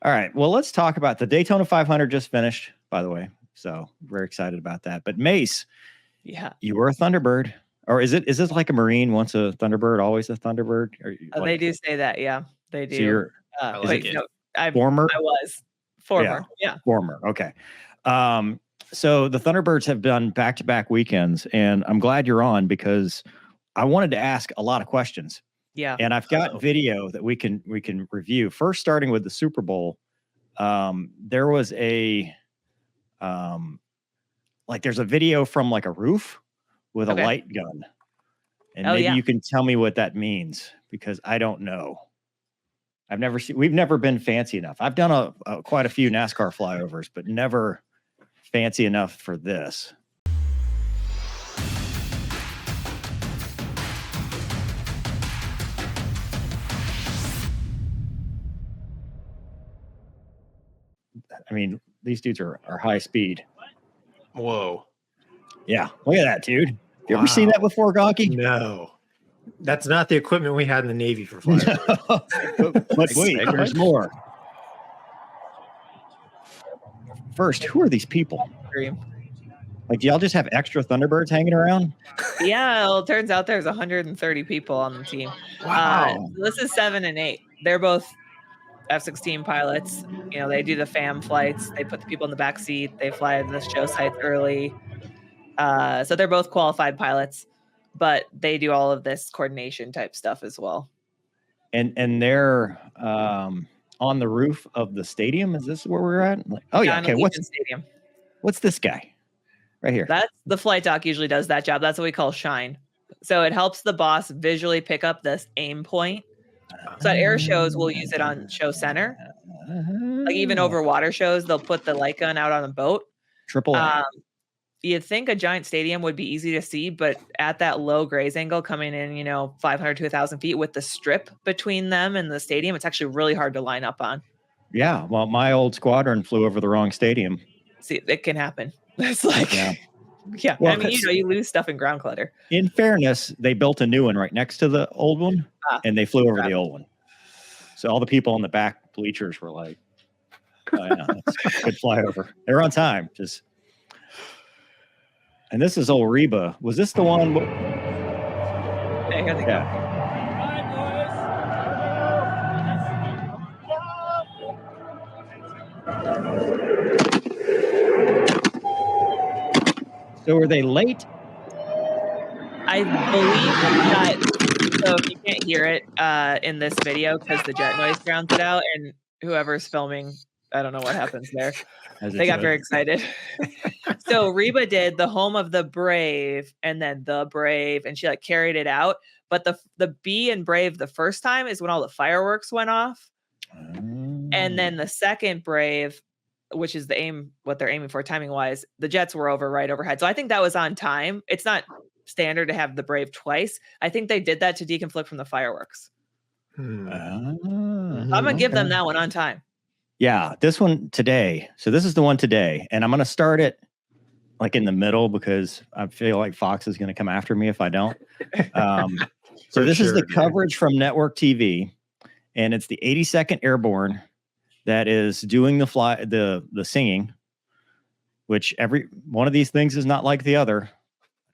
All right. Well, let's talk about the Daytona 500 just finished, by the way. So very excited about that. But Mace, you were a Thunderbird. Or is it like a Marine, once a Thunderbird, always a Thunderbird? Or they do say that, yeah. They do. So you're former? I was. Former. Yeah. Former. Okay. So the Thunderbirds have done back-to-back weekends, and I'm glad you're on because I wanted to ask a lot of questions. Yeah. And I've got video that we can review. First, starting with the Super Bowl, there was there's a video from like a roof with a light gun. And maybe you can tell me what that means, because I don't know. We've never been fancy enough. I've done quite a few NASCAR flyovers, but never fancy enough for this. I mean, these dudes are high speed. Whoa. Yeah. Look at that, dude. You ever seen that before, Gonky? No. That's not the equipment we had in the Navy for flying. But wait, there's more. First, who are these people? Like, do y'all just have extra Thunderbirds hanging around? Yeah, well, it turns out there's 130 people on the team. Wow. This is 7 and 8. They're both F-16 pilots. You know, they do the FAM flights. They put the people in the back seat. They fly to the show sites early. So they're both qualified pilots, but they do all of this coordination type stuff as well. And they're on the roof of the stadium. Is this where we're at? Okay. What's this guy right here? That's the flight doc usually does that job. That's what we call shine. So it helps the boss visually pick up this aim point. So at air shows, we'll use it on show center. Like even over water shows, they'll put the light gun out on a boat. Triple A. You'd think a giant stadium would be easy to see, but at that low graze angle coming in, 500 to 1,000 feet with the strip between them and the stadium, it's actually really hard to line up on. Yeah. Well, my old squadron flew over the wrong stadium. See, it can happen. It's like, yeah. Well, I mean, you lose stuff in ground clutter. In fairness, they built a new one right next to the old one, and they flew over the old one. So all the people in the back bleachers were like, "Oh yeah, that's a good flyover." They were on time. And this is old Reba. Was this the one? Hey, here they go. So were they late? I believe that. So if you can't hear it in this video because the jet noise drowns it out, and whoever's filming, I don't know what happens there. They got very excited. So Reba did the home of the Brave and then the Brave, and she carried it out. But the B in Brave the first time is when all the fireworks went off. And then the second Brave, which is what they're aiming for timing wise, the jets were right overhead. So I think that was on time. It's not standard to have the Brave twice. I think they did that to deconflict from the fireworks. I'm going to give them that one on time. Yeah, this one today. So this is the one today. And I'm going to start it in the middle because I feel like Fox is going to come after me if I don't. So this is the coverage from Network TV. And it's the 82nd Airborne that is doing the singing, which every one of these things is not like the other.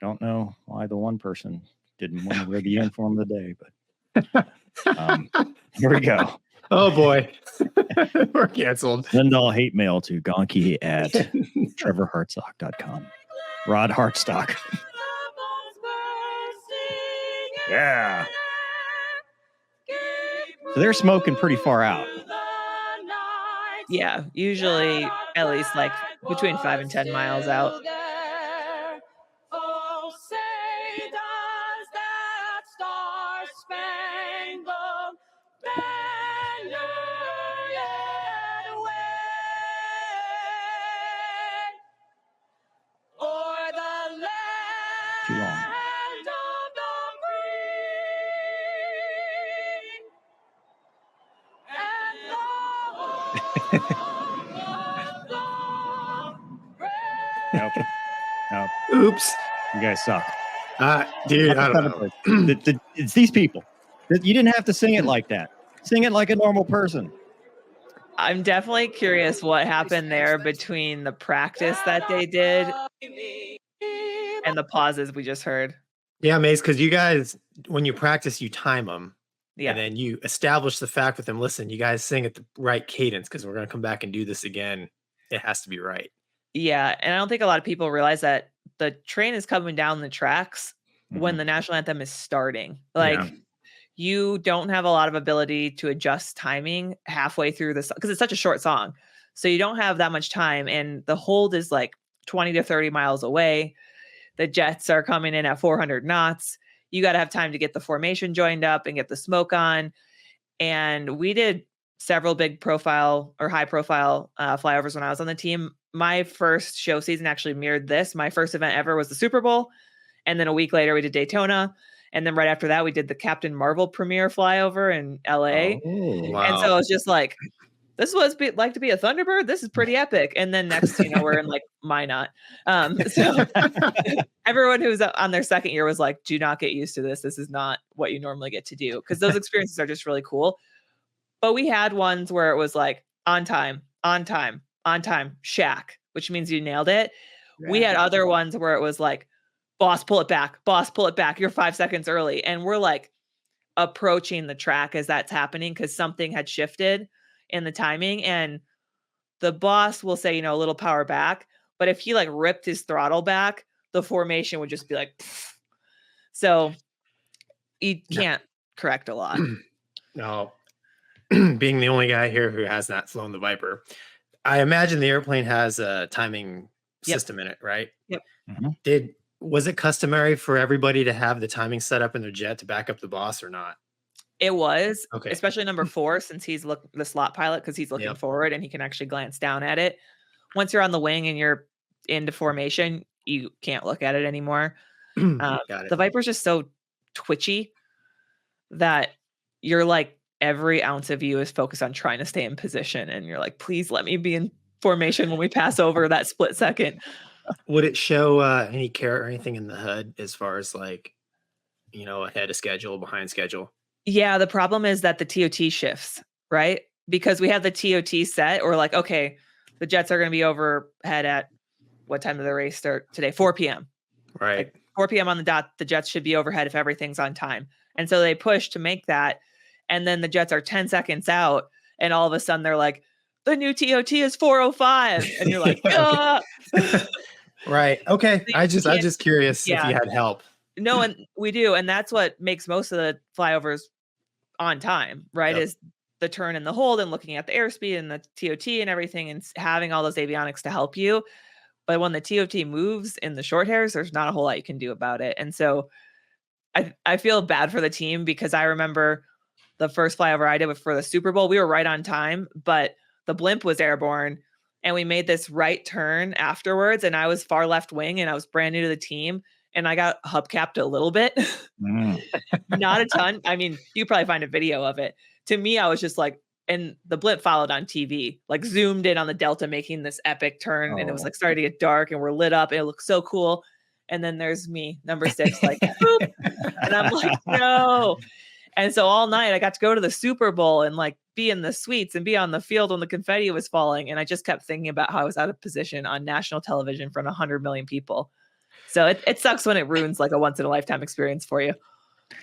I don't know why the one person didn't want to wear the uniform of the day, but here we go. Oh boy. We're canceled. Send all hate mail to Gonky at trevorhartstock.com. Rod Hartstock. Yeah. So they're smoking pretty far out. Yeah, usually at least between 5 and 10 miles out. Too long. Nope. Oops. You guys suck. Dude, I don't know. It's these people. You didn't have to sing it like that. Sing it like a normal person. I'm definitely curious what happened there between the practice that they did and the pauses we just heard. Yeah, Mace, because you guys, when you practice, you time them. Yeah. And then you establish the fact with them, listen, you guys sing at the right cadence because we're going to come back and do this again. It has to be right. Yeah. And I don't think a lot of people realize that the train is coming down the tracks when the national anthem is starting. Like, you don't have a lot of ability to adjust timing halfway through this because it's such a short song. So you don't have that much time. And the hold is like 20 to 30 miles away. The jets are coming in at 400 knots. You got to have time to get the formation joined up and get the smoke on. And we did several big profile or high profile flyovers when I was on the team. My first show season actually mirrored this. My first event ever was the Super Bowl. And then a week later, we did Daytona. And then right after that, we did the Captain Marvel premiere flyover in LA. Oh, wow. And so I was just like, this is what it's like to be a Thunderbird. This is pretty epic. And then next, we're in like Minot. So everyone who's on their second year was like, do not get used to this. This is not what you normally get to do. Because those experiences are just really cool. But we had ones where it was like on time, shack, which means you nailed it. Yeah. We had other ones where it was like, boss, pull it back. You're 5 seconds early. And we're like approaching the track as that's happening because something had shifted in the timing. And the boss will say, a little power back. But if he like ripped his throttle back, the formation would just be like, pfft. So you can't correct a lot. No. Being the only guy here who has not flown the Viper, I imagine the airplane has a timing system in it, right? Yep. Mm-hmm. Was it customary for everybody to have the timing set up in their jet to back up the boss or not? It was, okay. Especially number 4, since he's the slot pilot, because he's looking forward and he can actually glance down at it. Once you're on the wing and you're into formation, you can't look at it anymore. The Viper's just so twitchy that you're like, every ounce of you is focused on trying to stay in position. And you're like, please let me be in formation when we pass over that split second. Would it show any care or anything in the HUD as far as like, ahead of schedule, behind schedule? Yeah, the problem is that the TOT shifts, right? Because we have the TOT set, or like, okay, the jets are going to be overhead at what time did the race start today? 4 p.m. Right. Like 4 p.m. on the dot, the jets should be overhead if everything's on time. And so they push to make that. And then the jets are 10 seconds out. And all of a sudden they're like, the new TOT is 4:05. And you're like, Right. Okay. I just curious if you had help. No, and we do. And that's what makes most of the flyovers on time, right? Is the turn and the hold and looking at the airspeed and the TOT and everything and having all those avionics to help you. But when the TOT moves in the short hairs, there's not a whole lot you can do about it. And so I feel bad for the team because I remember the first flyover I did for the Super Bowl, we were right on time, but the blimp was airborne. And we made this right turn afterwards. And I was far left wing and I was brand new to the team. And I got hubcapped a little bit. Not a ton. I mean, you probably find a video of it. To me, I was just like, and the blimp followed on TV, like zoomed in on the Delta making this epic turn. And it was like starting to get dark and we're lit up. And it looked so cool. And then there's me, number 6, like, boop. And I'm like, no. And so all night I got to go to the Super Bowl and like be in the suites and be on the field when the confetti was falling. And I just kept thinking about how I was out of position on national television in front of 100 million people. So it sucks when it ruins like a once in a lifetime experience for you.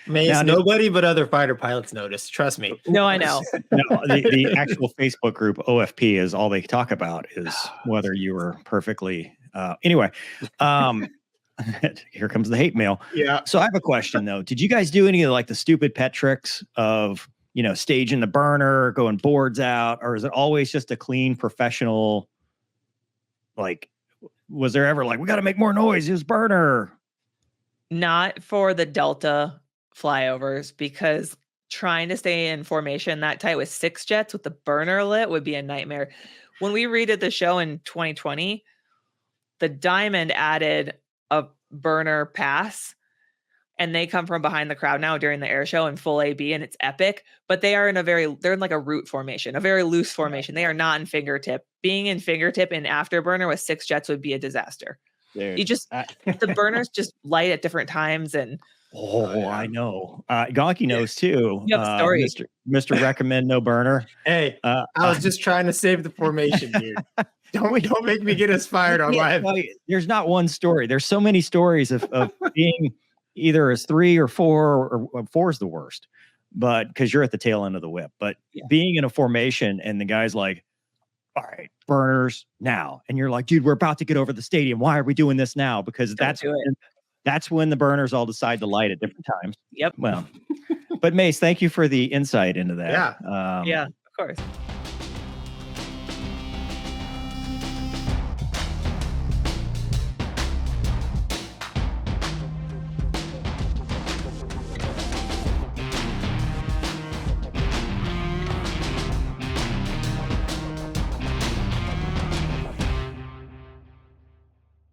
Nobody but other fighter pilots noticed. Trust me. No, I know. No, the actual Facebook group OFP is all they talk about is whether you were perfectly. Anyway, here comes the hate mail. Yeah. So I have a question though. Did you guys do any of like the stupid pet tricks of, staging the burner, going boards out, or is it always just a clean professional? Like, was there ever like, we got to make more noise, use burner? Not for the Delta flyovers, because trying to stay in formation that tight with 6 jets with the burner lit would be a nightmare. When we redid the show in 2020, the Diamond added a burner pass, and they come from behind the crowd now during the air show in full AB, and it's epic. But they're in like a root formation, a very loose formation. They are not in fingertip. Being in fingertip in afterburner with 6 jets would be a disaster. Dude, the burners just light at different times, and Oh, I know. Gonky knows too. You have a story. Mr. Recommend No Burner. Hey, I was just trying to save the formation, dude. Don't make me get us fired on live. There's not one story. There's so many stories of being either as 3 or 4, or 4 is the worst, but because you're at the tail end of the whip. But being in a formation and the guy's like, all right, burners now. And you're like, dude, we're about to get over the stadium. Why are we doing this now? Because that's when the burners all decide to light at different times. Yep. Well, but Mace, thank you for the insight into that. Yeah. Yeah, of course.